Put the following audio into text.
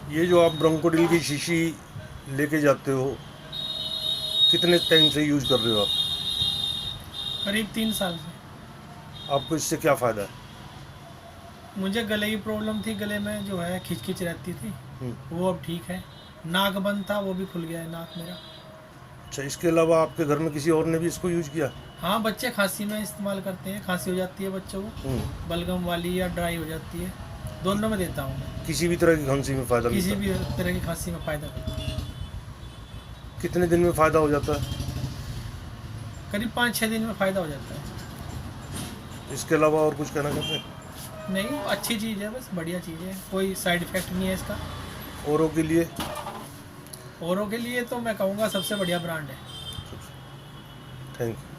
ये जो आप ब्रोंकोडिल की शीशी लेके जाते हो, कितने टाइम से यूज़ कर रहे हो आप? करीब 3 साल से। आपको इससे क्या फ़ायदा है? मुझे गले की प्रॉब्लम थी, गले में जो है खिंच खिंच रहती थी, हम्म, वो अब ठीक है। नाक बंद था, वो भी खुल गया है नाक मेरा। अच्छा, इसके अलावा आपके घर में किसी और ने भी इसको यूज़ किया? हाँ, बच्चे खांसी में इस्तेमाल करते हैं, खांसी हो जाती है बच्चों को, हम्म, बलगम वाली या ड्राई हो जाती है, कि, दोनों में देता हूँ मैं। किसी भी तरह की खांसी में फ़ायदा किसी मिलता भी है? तरह की खांसी में फ़ायदा करता है। कितने दिन में फ़ायदा हो जाता है? करीब 5-6 दिन में फ़ायदा हो जाता है। इसके अलावा और कुछ कहना चाहते हैं? नहीं, अच्छी चीज़ है, बस बढ़िया चीज़ है, कोई साइड इफ़ेक्ट नहीं है इसका। औरों के लिए? औरों के लिए तो मैं कहूँगा सबसे बढ़िया ब्रांड है। Thank you.